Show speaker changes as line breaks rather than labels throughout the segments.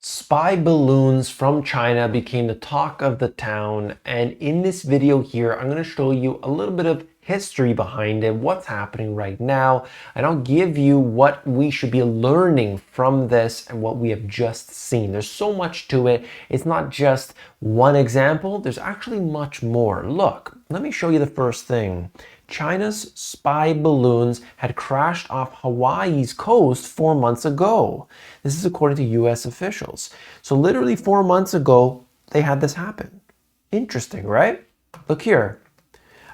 Spy balloons from China became the talk of the town, and in this video here I'm going to show you a little bit of history behind it, what's happening right now, and I'll give you what we should be learning from this and what we have just seen. There's so much to it. It's not just one example, there's actually much more. Look, let me show you the first thing. China's spy balloons had crashed off Hawaii's coast 4 months ago. This is according to US officials. So literally 4 months ago, they had this happen. Interesting, right? Look here.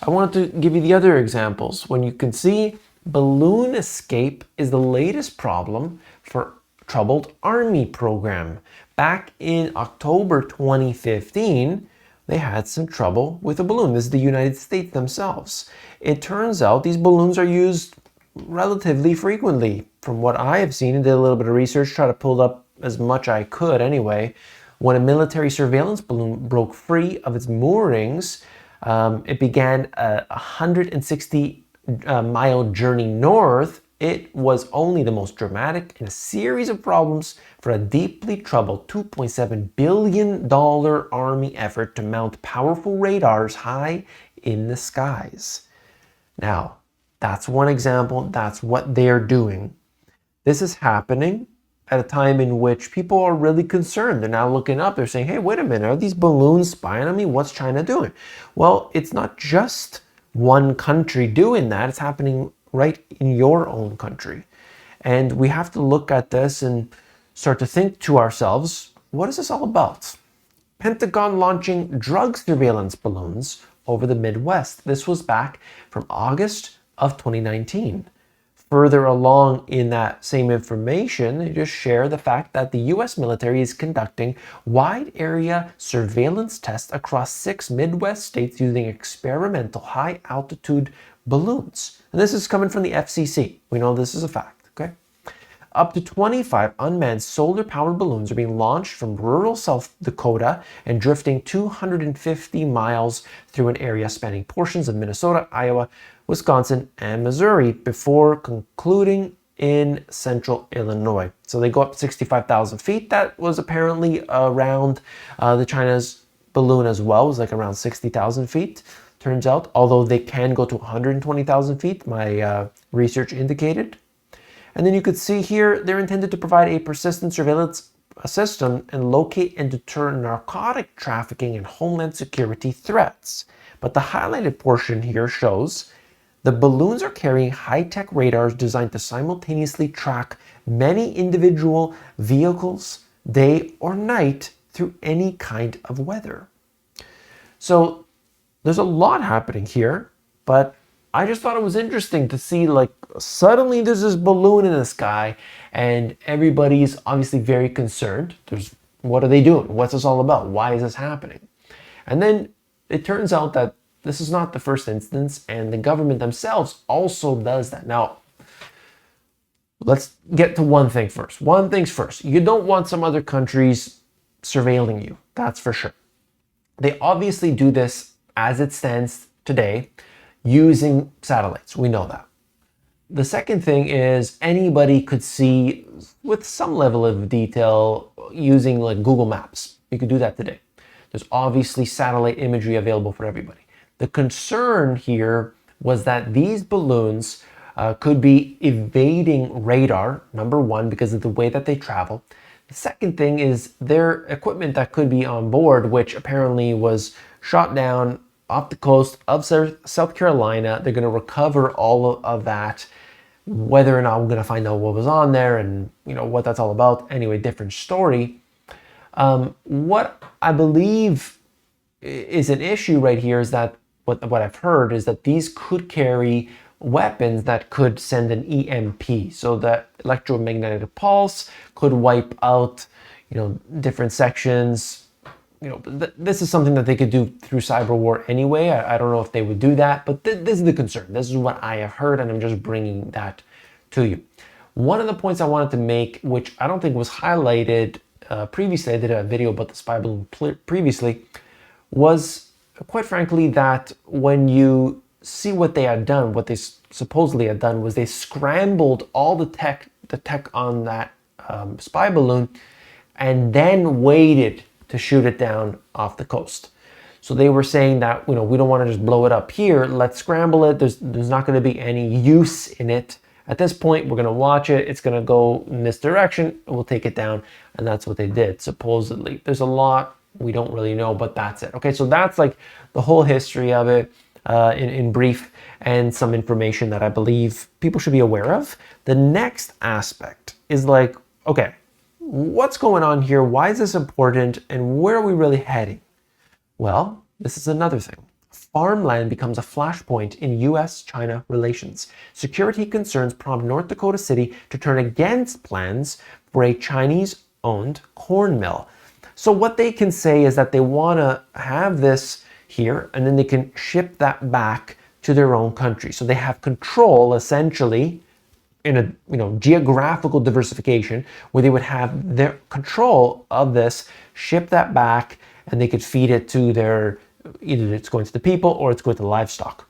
I wanted to give you the other examples. When you can see, balloon escape is the latest problem for troubled army program. Back in October 2015, they had some trouble with a balloon. This is the United States themselves. It turns out these balloons are used relatively frequently. From what I have seen and did a little bit of research, try to pull up as much I could anyway. When a military surveillance balloon broke free of its moorings, it began a 160 mile journey north. It was only the most dramatic in a series of problems for a deeply troubled $2.7 billion army effort to mount powerful radars high in the skies. Now, that's one example. That's what they're doing. This is happening at a time in which people are really concerned. They're now looking up. They're saying, hey, wait a minute. Are these balloons spying on me? What's China doing? Well, it's not just one country doing that. It's happening right in your own country. And we have to look at this and start to think to ourselves, what is this all about? Pentagon launching drug surveillance balloons over the Midwest. This was back from August of 2019. Further along in that same information, they just share the fact that the US military is conducting wide area surveillance tests across 6 Midwest states using experimental high altitude balloons. And this is coming from the FCC. We know this is a fact, okay? Up to 25 unmanned solar-powered balloons are being launched from rural South Dakota and drifting 250 miles through an area spanning portions of Minnesota, Iowa, Wisconsin, and Missouri before concluding in central Illinois. So they go up 65,000 feet. That was apparently around the China's balloon as well. It was like around 60,000 feet. Turns out, although they can go to 120,000 feet, my research indicated. And then you could see here, they're intended to provide a persistent surveillance system and locate and deter narcotic trafficking and homeland security threats. But the highlighted portion here shows the balloons are carrying high-tech radars designed to simultaneously track many individual vehicles, day or night, through any kind of weather. So there's a lot happening here, but I just thought it was interesting to see, like, suddenly there's this balloon in the sky and everybody's obviously very concerned. What are they doing? What's this all about? Why is this happening? And then it turns out that this is not the first instance, and the government themselves also does that. Now, let's get to one thing first. One thing's first. You don't want some other countries surveilling you. That's for sure. They obviously do this as it stands today using satellites. We know that. The second thing is anybody could see with some level of detail using like Google Maps. You could do that today. There's obviously satellite imagery available for everybody. The concern here was that these balloons could be evading radar, number one, because of the way that they travel. The second thing is their equipment that could be on board, which apparently was shot down off the coast of South Carolina. They're going to recover all of that. Whether or not we're going to find out what was on there and what that's all about. Anyway, different story. What I believe is an issue right here is that what I've heard is that these could carry weapons that could send an EMP. So that electromagnetic pulse could wipe out, different sections. This is something that they could do through cyber war anyway. I don't know if they would do that, but this is the concern. This is what I have heard, and I'm just bringing that to you. One of the points I wanted to make, which I don't think was highlighted previously, I did a video about the spy balloon previously, was quite frankly that when you see what they had done, what they supposedly had done was they scrambled all the tech on that spy balloon and then waited to shoot it down off the coast. So they were saying that, we don't want to just blow it up here. Let's scramble it. There's not going to be any use in it. At this point, we're going to watch it. It's going to go in this direction. We'll take it down. And that's what they did, supposedly. There's a lot we don't really know, but that's it. Okay, so that's like the whole history of it in brief, and some information that I believe people should be aware of. The next aspect is like, okay, what's going on here? Why is this important? And where are we really heading? Well, this is another thing. Farmland becomes a flashpoint in US-China relations. Security concerns prompt North Dakota City to turn against plans for a Chinese-owned corn mill. So what they can say is that they want to have this here, and then they can ship that back to their own country. So they have control, essentially, in a geographical diversification, where they would have their control of this, ship that back, and they could feed it to their, either it's going to the people or it's going to the livestock.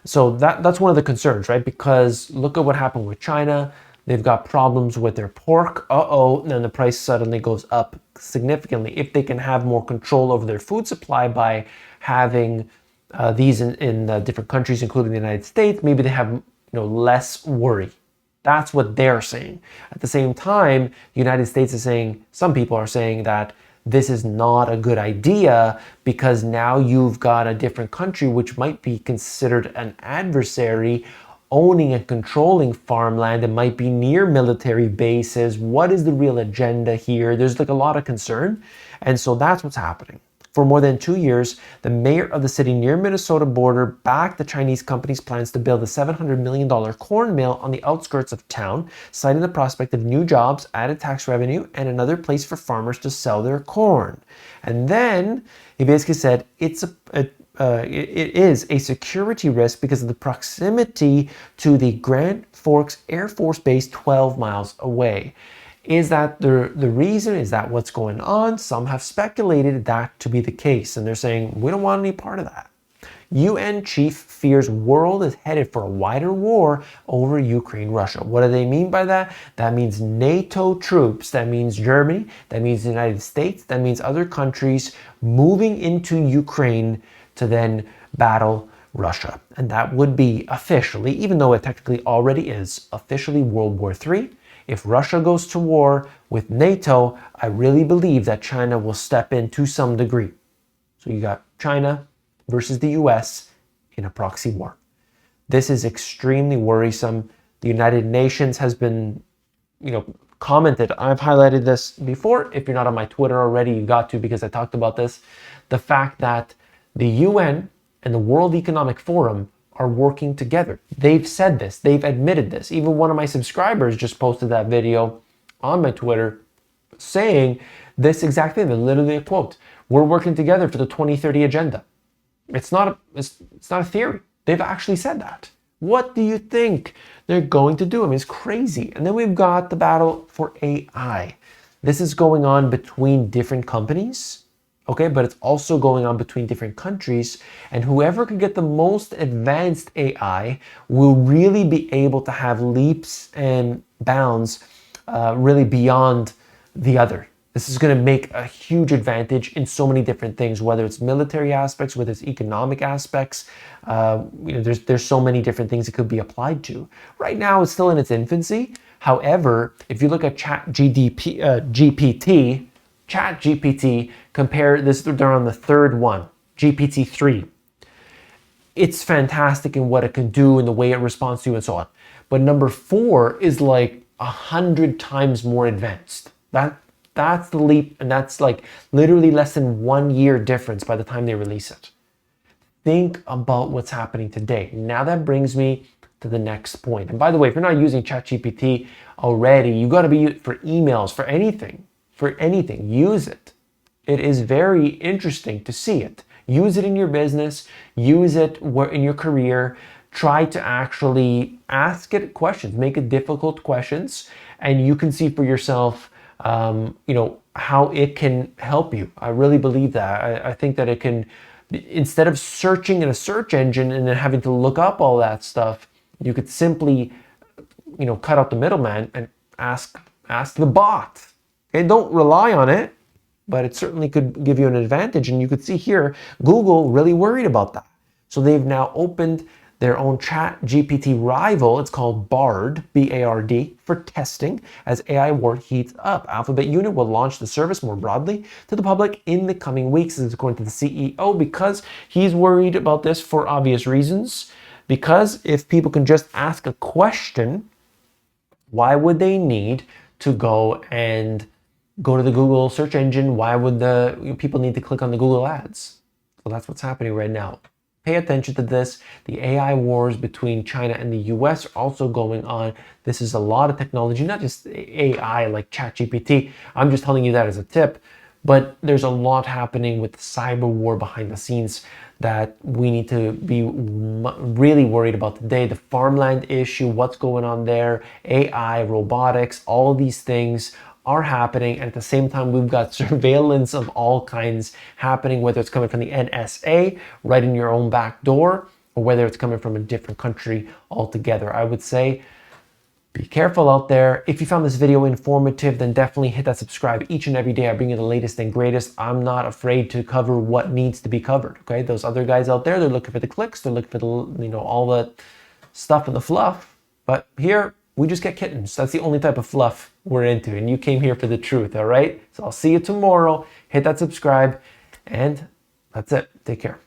So that's one of the concerns, right? Because look at what happened with China. They've got problems with their pork. And then the price suddenly goes up significantly. If they can have more control over their food supply by having these in different countries, including the United States, maybe they have less worry. That's what they're saying. At the same time, the United States is saying, some people are saying that this is not a good idea because now you've got a different country which might be considered an adversary owning and controlling farmland. It might be near military bases. What is the real agenda here? There's like a lot of concern. And so that's what's happening. For more than 2 years, the mayor of the city near Minnesota border backed the Chinese company's plans to build a $700 million corn mill on the outskirts of town, citing the prospect of new jobs, added tax revenue, and another place for farmers to sell their corn. And then he basically said it is a security risk because of the proximity to the Grand Forks Air Force Base 12 miles away. Is that the reason? Is that what's going on? Some have speculated that to be the case, and they're saying, we don't want any part of that. UN chief fears world is headed for a wider war over Ukraine-Russia. What do they mean by that? That means NATO troops, that means Germany, that means the United States, that means other countries moving into Ukraine to then battle Russia. And that would be officially, even though it technically already is, officially World War III. If Russia goes to war with NATO, I really believe that China will step in to some degree. So you got China versus the US in a proxy war. This is extremely worrisome. The United Nations has been, commented. I've highlighted this before. If you're not on my Twitter already, you got to, because I talked about this. The fact that the UN and the World Economic Forum are working together. They've said this. They've admitted this. Even one of my subscribers just posted that video on my Twitter saying this exact thing. They're literally a quote. We're working together for the 2030 agenda. It's not a theory. They've actually said that. What do you think they're going to do? I mean, it's crazy. And then we've got the battle for AI. This is going on between different companies. Okay, but it's also going on between different countries, and whoever can get the most advanced AI will really be able to have leaps and bounds really beyond the other. This is going to make a huge advantage in so many different things, whether it's military aspects, whether it's economic aspects. There's so many different things it could be applied to. Right now, it's still in its infancy. However, if you look at ChatGPT, compare this, they're on the third one, GPT-3. It's fantastic in what it can do and the way it responds to you and so on. But number 4 is like 100 times more advanced. That's the leap, and that's like literally less than 1 year difference by the time they release it. Think about what's happening today. Now that brings me to the next point. And by the way, if you're not using ChatGPT already, you got to be for emails, for anything, use it. It is very interesting to see it. Use it in your business, use it in your career. Try to actually ask it questions, make it difficult questions, and you can see for yourself, how it can help you. I really believe that. I think that it can, instead of searching in a search engine and then having to look up all that stuff, you could simply, cut out the middleman and ask the bot. Okay, don't rely on it, but it certainly could give you an advantage. And you could see here, Google really worried about that. So they've now opened their own chat GPT rival. It's called Bard, B-A-R-D, for testing as AI war heats up. Alphabet Unit will launch the service more broadly to the public in the coming weeks, this is according to the CEO, because he's worried about this for obvious reasons. Because if people can just ask a question, why would they need to go to the Google search engine? Why would the people need to click on the Google ads? So that's what's happening right now. Pay attention to this. The AI wars between China and the US are also going on. This is a lot of technology, not just AI like ChatGPT. I'm just telling you that as a tip, but there's a lot happening with the cyber war behind the scenes that we need to be really worried about today. The farmland issue, what's going on there, AI, robotics, all these things are happening. And at the same time, we've got surveillance of all kinds happening, whether it's coming from the NSA right in your own back door, or whether it's coming from a different country altogether. I would say be careful out there. If you found this video informative, then definitely hit that subscribe. Each and every day I bring you the latest and greatest. I'm not afraid to cover what needs to be covered. Okay, those other guys out there, they're looking for the clicks, they're looking for the all the stuff and the fluff. But here, we just get kittens. That's the only type of fluff we're into. And you came here for the truth, all right? So I'll see you tomorrow. Hit that subscribe. And that's it. Take care.